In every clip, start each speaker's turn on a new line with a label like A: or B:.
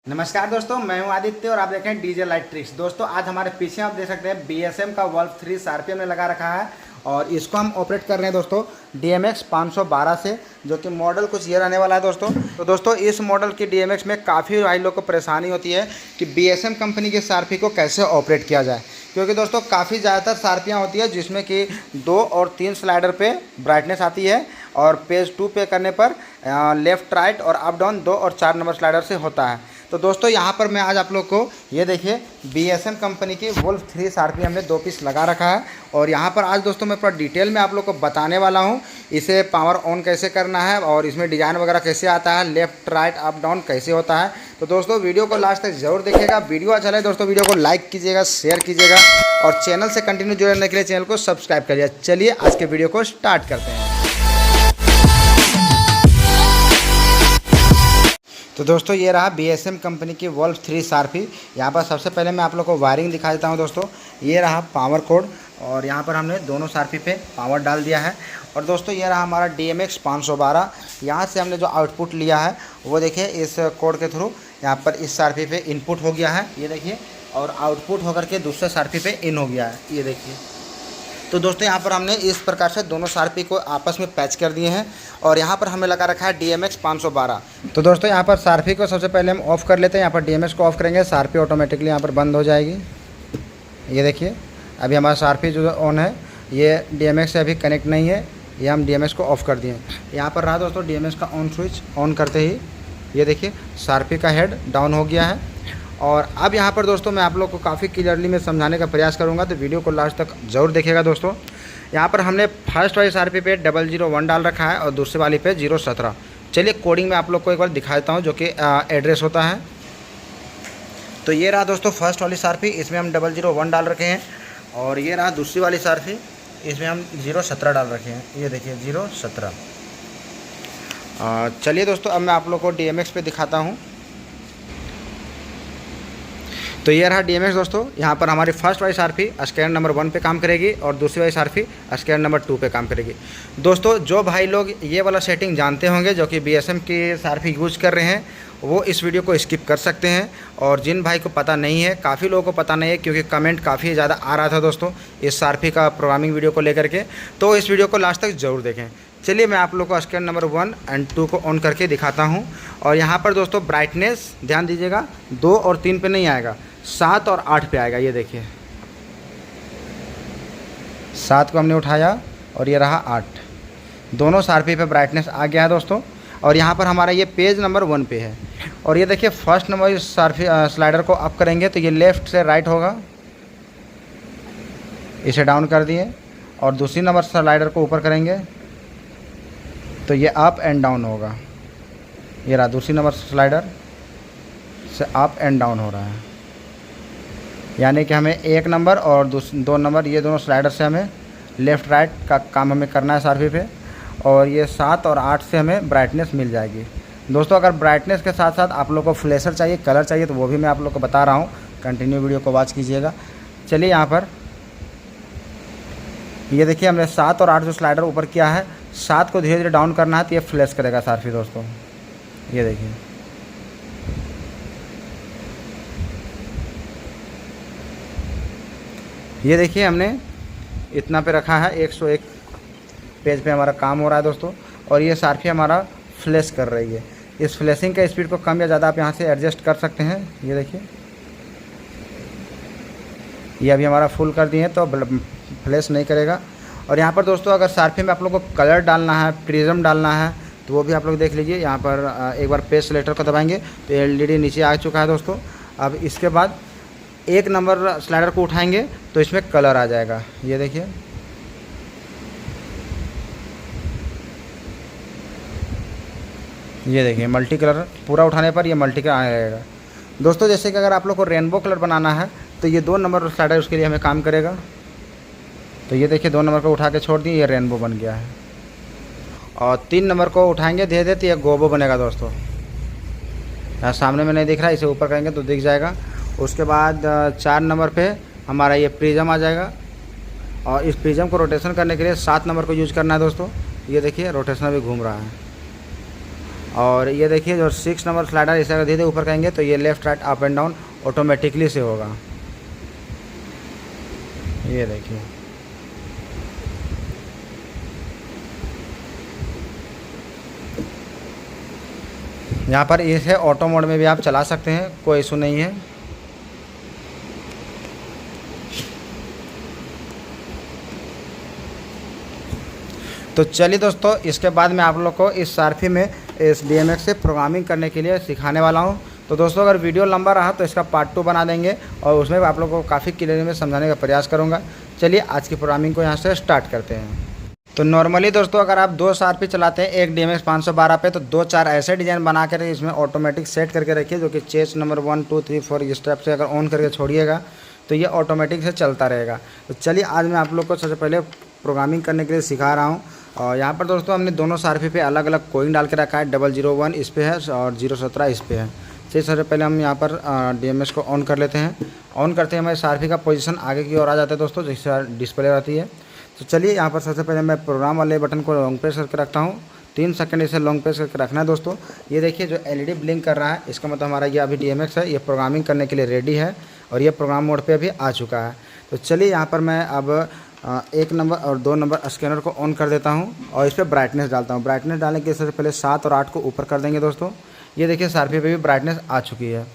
A: नमस्कार दोस्तों, मैं हूं आदित्य और आप देख रहे हैं डीजे लाइट ट्रिक्स। दोस्तों आज हमारे पीछे आप देख सकते हैं BSM का वॉल्व 3 शार्पी हमने लगा रखा है और इसको हम ऑपरेट कर रहे हैं दोस्तों DMX 512 से, जो कि मॉडल कुछ ये रहने वाला है दोस्तों। तो दोस्तों इस मॉडल की DMX में काफ़ी भाई लोग को परेशानी होती है कि BSM कंपनी के शार्पी को कैसे ऑपरेट किया जाए, क्योंकि दोस्तों काफ़ी ज़्यादातर शार्पियाँ होती है जिसमें कि 2 और 3 स्लाइडर पे ब्राइटनेस आती है और पेज 2 पे करने पर लेफ़्ट राइट और अप डाउन 2 और 4 नंबर स्लाइडर से होता है। तो दोस्तों यहाँ पर मैं आज आप लोग को ये देखिए BSM कंपनी की वोल्व 3 शार्पी हमने 2 पीस लगा रखा है और यहाँ पर आज दोस्तों मैं पूरा डिटेल में आप लोग को बताने वाला हूँ इसे पावर ऑन कैसे करना है और इसमें डिज़ाइन वगैरह कैसे आता है, लेफ़्ट राइट अप डाउन कैसे होता है। तो दोस्तों वीडियो को लास्ट तक जरूर देखिएगा। वीडियो अच्छा लगे दोस्तों वीडियो को लाइक कीजिएगा, शेयर कीजिएगा और चैनल से कंटिन्यू जुड़ने के लिए चैनल को सब्सक्राइब करिए। चलिए आज के वीडियो को स्टार्ट करते हैं। तो दोस्तों ये रहा BSM कंपनी की वोल्व 3 शार्पी। यहाँ पर सबसे पहले मैं आप लोग को वायरिंग दिखा देता हूँ दोस्तों। ये रहा पावर कोड और यहाँ पर हमने दोनों शार्पी पे पावर डाल दिया है। और दोस्तों ये रहा हमारा DMX 512। यहाँ से हमने जो आउटपुट लिया है वो देखिए इस कोड के थ्रू यहाँ पर इस शार्पी पे इनपुट हो गया है, ये देखिए, और आउटपुट होकर के दूसरे शार्पी पे इन हो गया है, ये देखिए। तो दोस्तों यहाँ पर हमने इस प्रकार से दोनों शार्पी को आपस में पैच कर दिए हैं और यहाँ पर हमें लगा रखा है DMX 512। तो दोस्तों यहाँ पर शार्पी को सबसे पहले हम ऑफ़ कर लेते हैं। यहाँ पर DMX को ऑफ़ करेंगे, शार्पी ऑटोमेटिकली यहाँ पर बंद हो जाएगी। ये देखिए अभी हमारा शार्पी जो ऑन है ये DMX से अभी कनेक्ट नहीं है, ये हम DMX को ऑफ़ कर दिए। यहाँ पर रहा दोस्तों DMX का ऑन स्विच, ऑन करते ही ये देखिए शार्पी का हेड डाउन हो गया है। और अब यहाँ पर दोस्तों मैं आप लोग को काफ़ी क्लियरली में समझाने का प्रयास करूँगा, तो वीडियो को लास्ट तक ज़रूर देखिएगा दोस्तों। यहाँ पर हमने फर्स्ट वाली शार्पी पे 001 डाल रखा है और दूसरी वाली पे 017। चलिए कोडिंग में आप लोग को एक बार दिखा देता हूँ जो कि एड्रेस होता है। तो ये रहा दोस्तों फर्स्ट वाली शार्पी, इसमें हम 001 डाल रखे हैं और ये रहा दूसरी वाली शार्पी, इसमें हम 017 डाल रखे हैं, ये देखिए 017। चलिए दोस्तों अब मैं आप लोग को DMX पे दिखाता हूँ। तो ये रहा DMX दोस्तों। यहाँ पर हमारी फर्स्ट वाली शार्पी स्कैनर नंबर 1 पे काम करेगी और दूसरी वाली शार्पी स्कैनर नंबर 2 पे काम करेगी। दोस्तों जो भाई लोग ये वाला सेटिंग जानते होंगे जो कि BSM की शार्पी यूज़ कर रहे हैं वो इस वीडियो को स्किप कर सकते हैं, और जिन भाई को पता नहीं है, काफ़ी लोगों को पता नहीं है क्योंकि कमेंट काफ़ी ज़्यादा आ रहा था दोस्तों इस शार्पी का प्रोग्रामिंग वीडियो को लेकर के, तो इस वीडियो को लास्ट तक ज़रूर देखें। चलिए मैं आप लोग को स्कैनर नंबर 1 और 2 को ऑन करके दिखाता हूँ। और यहाँ पर दोस्तों ब्राइटनेस ध्यान दीजिएगा 2 और 3 पे नहीं आएगा, 7 और 8 पे आएगा। ये देखिए 7 को हमने उठाया और ये रहा 8, दोनों शार्पी पे ब्राइटनेस आ गया है दोस्तों। और यहाँ पर हमारा ये पेज नंबर 1 पे है और ये देखिए फर्स्ट नंबर शार्पी स्लाइडर को अप करेंगे तो ये लेफ़्ट से राइट होगा, इसे डाउन कर दिए, और दूसरी नंबर स्लाइडर को ऊपर करेंगे तो ये अप एंड डाउन होगा। ये रहा दूसरी नंबर स्लाइडर से अप एंड डाउन हो रहा है, यानी कि हमें 1 नंबर और 2 नंबर ये दोनों स्लाइडर से हमें लेफ़्ट राइट का काम हमें करना है शार्पी पे। और ये 7 और 8 से हमें ब्राइटनेस मिल जाएगी दोस्तों। अगर ब्राइटनेस के साथ साथ आप लोग को फ्लैशर चाहिए, कलर चाहिए, तो वो भी मैं आप लोग को बता रहा हूँ, कंटिन्यू वीडियो को वॉच कीजिएगा। चलिए यहाँ पर ये देखिए हमने 7 और 8 जो स्लाइडर ऊपर किया है, 7 को धीरे धीरे डाउन करना है तो ये फ्लैश करेगा शार्पी दोस्तों। ये देखिए ये देखिए हमने इतना पे रखा है, 101 पेज पे हमारा काम हो रहा है दोस्तों। और ये शार्पी हमारा फ्लैश कर रही है। इस फ्लैशिंग का स्पीड को कम या ज़्यादा आप यहाँ से एडजस्ट कर सकते हैं। ये देखिए ये अभी हमारा फुल कर दिए हैं तो फ्लैश नहीं करेगा। और यहाँ पर दोस्तों अगर शार्पी में आप लोग को कलर डालना है, प्रिज्म डालना है, तो वो भी आप लोग देख लीजिए। यहाँ पर एक बार पेज सेलेक्टर को दबाएंगे तो LED नीचे आ चुका है दोस्तों। अब इसके बाद 1 नंबर स्लाइडर को उठाएंगे तो इसमें कलर आ जाएगा। ये देखिए ये देखिए मल्टी कलर पूरा उठाने पर ये मल्टी कलर आने लगेगा दोस्तों। जैसे कि अगर आप लोग को रेनबो कलर बनाना है तो ये 2 नंबर स्लाइडर उसके लिए हमें काम करेगा। तो ये देखिए 2 नंबर को उठा के छोड़ दिए, ये रेनबो बन गया है। और 3 नंबर को उठाएंगे धीरे धीरे तो ये गोबो बनेगा दोस्तों। यहाँ सामने में नहीं दिख रहा, इसे ऊपर करेंगे तो दिख जाएगा। उसके बाद 4 नंबर पे हमारा ये प्रिज्म आ जाएगा और इस प्रिज्म को रोटेशन करने के लिए 7 नंबर को यूज़ करना है दोस्तों। ये देखिए रोटेशन भी घूम रहा है। और ये देखिए जो 6 नंबर स्लाइडर इसे अगर धीरे धीरे ऊपर करेंगे तो ये left right up and down automatically से होगा। ये देखिए यहाँ पर इसे ऑटो मोड में भी आप चला सकते हैं, कोई इशू नहीं है। तो चलिए दोस्तों, इसके बाद मैं आप लोग को इस सारफी में इस DMX से प्रोग्रामिंग करने के लिए सिखाने वाला हूँ। तो दोस्तों अगर वीडियो लंबा रहा तो इसका पार्ट 2 बना देंगे और उसमें आप लोग को काफ़ी क्लियर में समझाने का प्रयास करूँगा। चलिए आज की प्रोग्रामिंग को यहाँ से स्टार्ट करते हैं। तो नॉर्मली दोस्तों अगर आप 2 सारफी चलाते हैं एक DMX 512 पे तो 2-4 ऐसे डिज़ाइन बना कर इसमें ऑटोमेटिक सेट करके रखिए, जो कि चेस नंबर 1 2 3 4 इस टाइप से अगर ऑन करके छोड़िएगा तो ये ऑटोमेटिक से चलता रहेगा। तो चलिए आज मैं आप लोग को सबसे पहले प्रोग्रामिंग करने के लिए सिखा रहा हूँ। और यहाँ पर दोस्तों हमने दोनों सारफी पे अलग अलग कोइन डाल के रखा है। 001 इस पे है और 017 इस पे है। चलिए सबसे पहले हम यहाँ पर DMX को ऑन कर लेते हैं। ऑन करते हैं हमारे सारफी का पोजीशन आगे की ओर आ जाता है दोस्तों, जिससे डिस्प्ले रहती है। तो चलिए यहाँ पर सबसे पहले मैं प्रोग्राम वाले बटन को लॉन्ग प्रेस करके रखता हूँ। 3 सेकंड इसे लॉन्ग प्रेस करके रखना है दोस्तों। ये देखिए जो LED ब्लिंक कर रहा है इसका मतलब हमारा ये अभी DMX है, ये प्रोग्रामिंग करने के लिए रेडी है और ये प्रोग्राम मोड पे अभी आ चुका है। तो चलिए यहाँ पर मैं अब 1 नंबर और 2 नंबर स्कैनर को ऑन कर देता हूँ और इस पर ब्राइटनेस डालता हूँ। ब्राइटनेस डालने के सबसे पहले 7 और 8 को ऊपर कर देंगे दोस्तों। ये देखिए सारफी पे भी ब्राइटनेस आ चुकी है।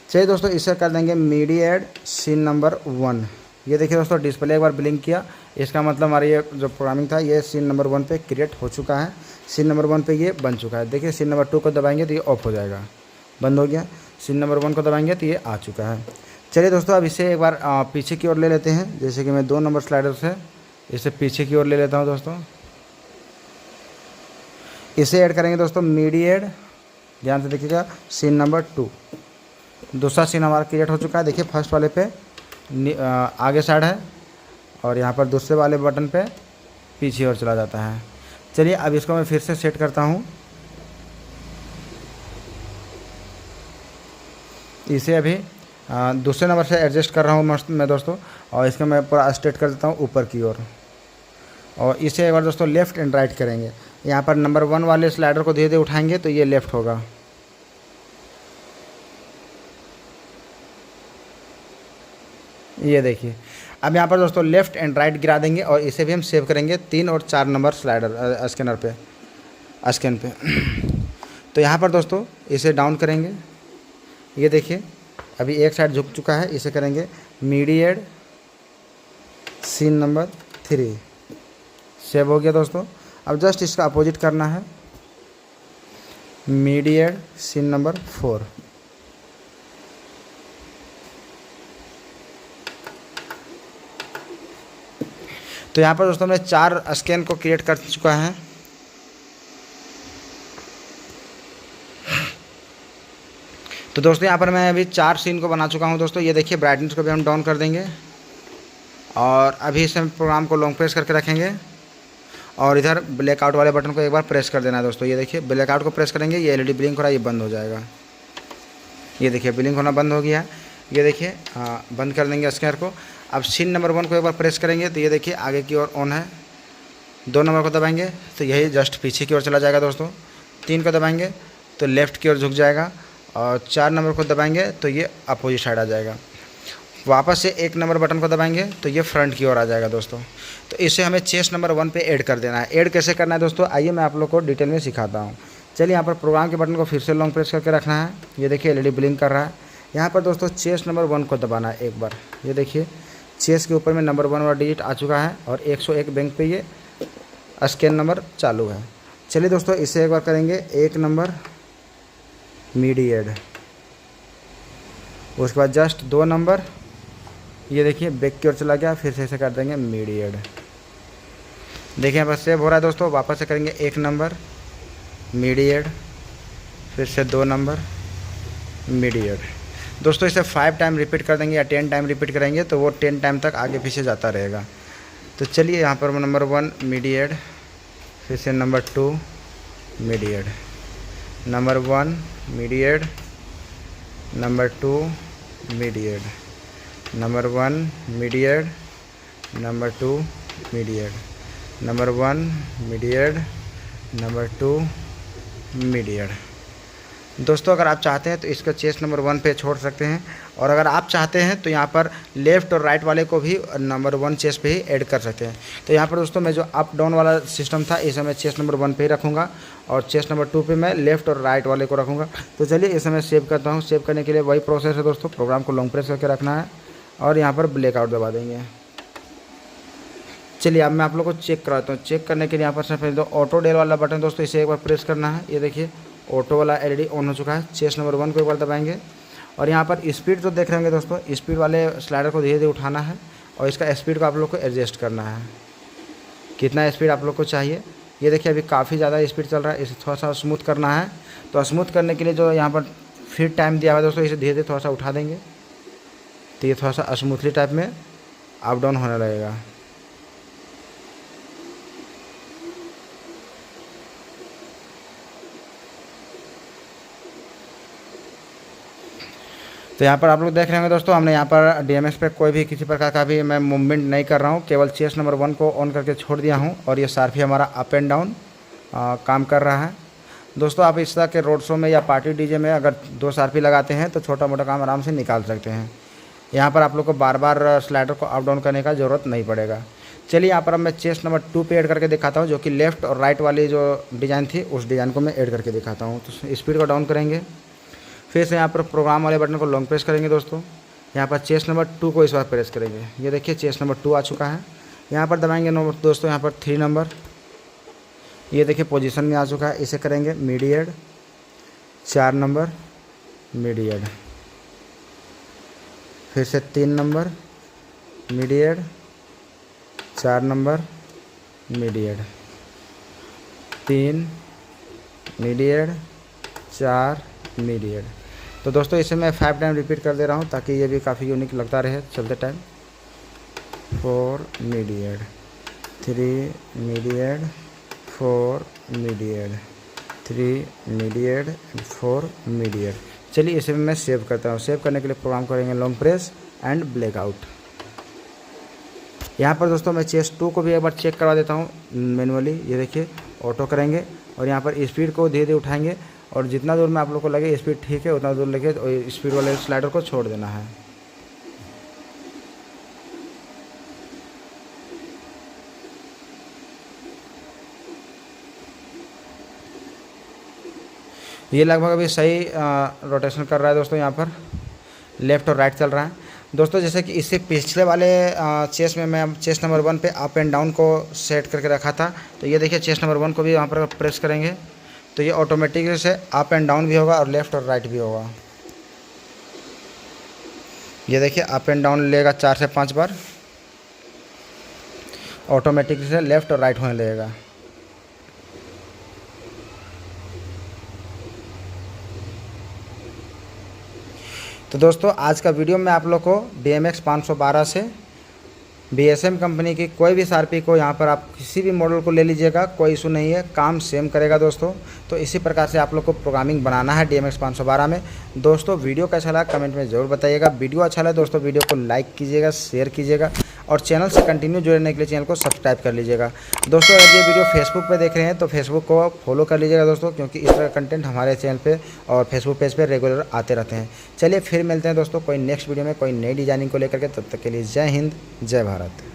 A: चलिए दोस्तों इसे कर देंगे मीडिएट सीन नंबर 1। ये देखिए दोस्तों डिस्प्ले एक बार ब्लिंक किया, इसका मतलब हमारा ये जो प्रोग्रामिंग था ये सीन नंबर 1 पे क्रिएट हो चुका है। सीन नंबर 1 पे ये बन चुका है। देखिए सीन नंबर 2 को दबाएंगे तो ये ऑफ हो जाएगा, बंद हो गया। सीन नंबर 1 को दबाएंगे तो ये आ चुका है। चलिए दोस्तों अब इसे एक बार पीछे की ओर ले लेते हैं। जैसे कि मैं 2 नंबर स्लाइडर से इसे पीछे की ओर ले लेता हूँ दोस्तों। इसे ऐड करेंगे दोस्तों मीडिएट, ध्यान से देखिएगा, सीन नंबर 2। दूसरा सीन हमारा क्रिएट हो चुका है। देखिए फर्स्ट वाले पे आगे साइड है और यहाँ पर दूसरे वाले बटन पे पीछे ओर चला जाता है। चलिए अब इसको मैं फिर से सेट करता हूँ। इसे अभी दूसरे नंबर से एडजस्ट कर रहा हूँ मैं दोस्तों और इसको मैं पूरा स्ट्रेट कर देता हूँ ऊपर की ओर। और इसे एक बार दोस्तों लेफ़्ट एंड राइट करेंगे। यहाँ पर नंबर 1 वाले स्लाइडर को धीरे धीरे उठाएंगे तो ये लेफ़्ट होगा। ये देखिए अब यहाँ पर दोस्तों लेफ़्ट एंड राइट गिरा देंगे और इसे भी हम सेव करेंगे 3 और 4 नंबर स्लाइडर स्कैन पे। तो यहाँ पर दोस्तों इसे डाउन करेंगे। ये देखिए अभी एक साइड झुक चुका है, इसे करेंगे मीडिएट सीन नंबर 3। सेव हो गया दोस्तों। अब जस्ट इसका अपोजिट करना है, मीडिएट सीन नंबर 4। तो यहाँ पर दोस्तों हमने 4 स्कैन को क्रिएट कर चुका है। तो दोस्तों यहाँ पर मैं अभी 4 सीन को बना चुका हूँ दोस्तों। ये देखिए ब्राइटनेस को भी हम डाउन कर देंगे और अभी इसे प्रोग्राम को लॉन्ग प्रेस करके रखेंगे और इधर ब्लैकआउट वाले बटन को एक बार प्रेस कर देना है दोस्तों। ये देखिए ब्लैकआउट को प्रेस करेंगे, ये LED ब्लिंक हो रहा है, ये बंद हो जाएगा। ये देखिए ब्लिंक होना बंद हो गया। ये देखिए बंद कर देंगे स्कैनर को। अब सीन नंबर 1 को एक बार प्रेस करेंगे तो ये देखिए आगे की ओर ऑन है। 2 नंबर को दबाएंगे तो यही जस्ट पीछे की ओर चला जाएगा दोस्तों। 3 को दबाएंगे तो लेफ़्ट की ओर झुक जाएगा और 4 नंबर को दबाएंगे तो ये अपोजिट साइड आ जाएगा। वापस से 1 नंबर बटन को दबाएंगे तो ये फ्रंट की ओर आ जाएगा दोस्तों। तो इसे हमें चेस नंबर 1 पे ऐड कर देना है। ऐड कैसे करना है दोस्तों, आइए मैं आप लोग को डिटेल में सिखाता हूँ। चलिए यहाँ पर प्रोग्राम के बटन को फिर से लॉन्ग प्रेस करके रखना है। ये देखिए LED ब्लिंक कर रहा है। यहाँ पर दोस्तों चेस नंबर 1 को दबाना है एक बार। ये देखिए चेस के ऊपर में नंबर 1 वाला डिजिट आ चुका है और 101 बैंक पे ये स्कैन नंबर चालू है। चलिए दोस्तों इसे एक बार करेंगे 1 नंबर मीडिएट, उसके बाद जस्ट 2 नंबर। ये देखिए बैक की ओर चला गया, फिर से इसे कर देंगे मीडिएट। देखिए यहाँ पर सेव हो रहा है दोस्तों। वापस से करेंगे 1 नंबर मीडिएट, फिर से 2 नंबर मीडिएट। दोस्तों इसे 5 टाइम रिपीट कर देंगे या 10 टाइम रिपीट करेंगे तो वो 10 टाइम तक आगे पीछे जाता रहेगा। तो चलिए यहाँ पर नंबर 1 मीडिएट, फिर से number 2 mediate, number 1 mediate, number 2 mediate, number 1 mediate, number 2 mediate, number 1 mediate, number 2 mediate. दोस्तों अगर आप चाहते हैं तो इसका चेस्ट नंबर 1 पे छोड़ सकते हैं, और अगर आप चाहते हैं तो यहाँ पर लेफ़्ट और राइट वाले को भी नंबर 1 चेस्ट पे ही ऐड कर सकते हैं। तो यहाँ पर दोस्तों मैं जो अप डाउन वाला सिस्टम था इसे मैं चेस्ट नंबर 1 पे ही रखूँगा, और चेस्ट नंबर 2 पे मैं लेफ़्ट और राइट वाले को रखूँगा। तो चलिए इसे मैं सेव करता हूँ। सेव करने के लिए वही प्रोसेस है दोस्तों, प्रोग्राम को लॉन्ग प्रेस करके रखना है और यहाँ पर ब्लैकआउट दबा देंगे। चलिए अब मैं आप लोग को चेक कराता हूँ। चेक करने के लिए यहाँ पर सबसे पहले तो ऑटो डेल वाला बटन दोस्तों इसे एक बार प्रेस करना है। ये देखिए ऑटो वाला एलईडी ऑन हो चुका है। चेस्ट नंबर 1 को एक बार दबाएंगे और यहाँ पर स्पीड तो देख रहे होंगे दोस्तों, स्पीड वाले स्लाइडर को धीरे धीरे उठाना है और इसका स्पीड को आप लोग को एडजस्ट करना है, कितना स्पीड आप लोग को चाहिए। ये देखिए अभी काफ़ी ज़्यादा स्पीड चल रहा है, इसे थोड़ा सा स्मूथ करना है। तो स्मूथ करने के लिए जो यहाँ पर फिर टाइम दिया हुआ है दोस्तों, इसे धीरे धीरे थोड़ा सा उठा देंगे तो ये थोड़ा सा स्मूथली टाइप में अप डाउन होने लगेगा। तो यहाँ पर आप लोग देख रहे होंगे दोस्तों, हमने यहाँ पर डीएमएक्स पे कोई भी किसी प्रकार का भी मैं मूवमेंट नहीं कर रहा हूँ, केवल चेस्ट नंबर 1 को ऑन करके छोड़ दिया हूँ और ये सारफी हमारा अप एंड डाउन काम कर रहा है। दोस्तों आप इस तरह के रोड शो में या पार्टी डीजे में अगर 2 सारफी लगाते हैं तो छोटा मोटा काम आराम से निकाल सकते हैं। यहाँ पर आप लोग को बार बार स्लाइडर को अप डाउन करने का ज़रूरत नहीं पड़ेगा। चलिए यहाँ पर अब मैं चेस्ट नंबर 2 पे ऐड करके दिखाता हूँ, जो कि लेफ़्ट और राइट वाली जो डिज़ाइन थी उस डिज़ाइन को मैं ऐड करके दिखाता हूँ। तो स्पीड को डाउन करेंगे, फिर से यहाँ पर प्रोग्राम वाले बटन को लॉन्ग प्रेस करेंगे दोस्तों। यहाँ पर चेस्ट नंबर 2 को इस बार प्रेस करेंगे। ये देखिए चेस्ट नंबर 2 आ चुका है। यहाँ पर दबाएंगे नंबर दोस्तों, यहाँ पर 3 नंबर, ये देखिए पोजीशन में आ चुका है। इसे करेंगे मीडिएट 4 नंबर मीडिएट, फिर से 3 number mediate 4 number mediate, 3 mediate 4 mediate. तो दोस्तों इसे मैं 5 टाइम रिपीट कर दे रहा हूँ ताकि ये भी काफ़ी यूनिक लगता रहे चलते time. 4 mediate, 3 mediate, 4 mediate, 3 mediate, 4 mediate. चलिए इसे मैं सेव करता हूँ। सेव करने के लिए प्रोग्राम करेंगे लॉन्ग प्रेस एंड ब्लैकआउट। यहाँ पर दोस्तों मैं चेस्ट 2 को भी एक बार चेक करवा देता हूँ मैनुअली। ये देखिए ऑटो करेंगे और यहाँ पर स्पीड को धीरे धीरे उठाएंगे और जितना दूर में आप लोग को लगे स्पीड ठीक है उतना दूर लेके और स्पीड वाले स्लाइडर को छोड़ देना है। ये लगभग अभी सही रोटेशन कर रहा है दोस्तों। यहाँ पर लेफ़्ट और राइट चल रहा है दोस्तों। जैसे कि इससे पिछले वाले चेस्ट में मैं चेस्ट नंबर 1 पे अप एंड डाउन को सेट करके रखा था। तो ये देखिए चेस्ट नंबर 1 को भी यहाँ पर प्रेस करेंगे तो ये ऑटोमेटिक से अप एंड डाउन भी होगा और लेफ़्ट और राइट भी होगा। ये देखिए अप एंड डाउन लेगा 4 से 5 बार, ऑटोमेटिक से लेफ़्ट और राइट होने लगेगा। तो दोस्तों आज का वीडियो में आप लोग को DMX 512 से BSM कंपनी की कोई भी सारपी को यहाँ पर आप किसी भी मॉडल को ले लीजिएगा, कोई इशू नहीं है, काम सेम करेगा दोस्तों। तो इसी प्रकार से आप लोग को प्रोग्रामिंग बनाना है DMX 512 में। दोस्तों वीडियो कैसा लगा कमेंट में ज़रूर बताइएगा। वीडियो अच्छा लगा दोस्तों वीडियो को लाइक कीजिएगा, शेयर कीजिएगा और चैनल से कंटिन्यू जुड़ने के लिए चैनल को सब्सक्राइब कर लीजिएगा। दोस्तों अगर ये वीडियो फेसबुक पर देख रहे हैं तो फेसबुक को फॉलो कर लीजिएगा दोस्तों, क्योंकि इस तरह कंटेंट हमारे चैनल पर और फेसबुक पेज पर रेगुलर आते रहते हैं। चलिए फिर मिलते हैं दोस्तों कोई नेक्स्ट वीडियो में कोई नई डिजाइनिंग को लेकर के। तब तक के लिए जय हिंद जय भारत।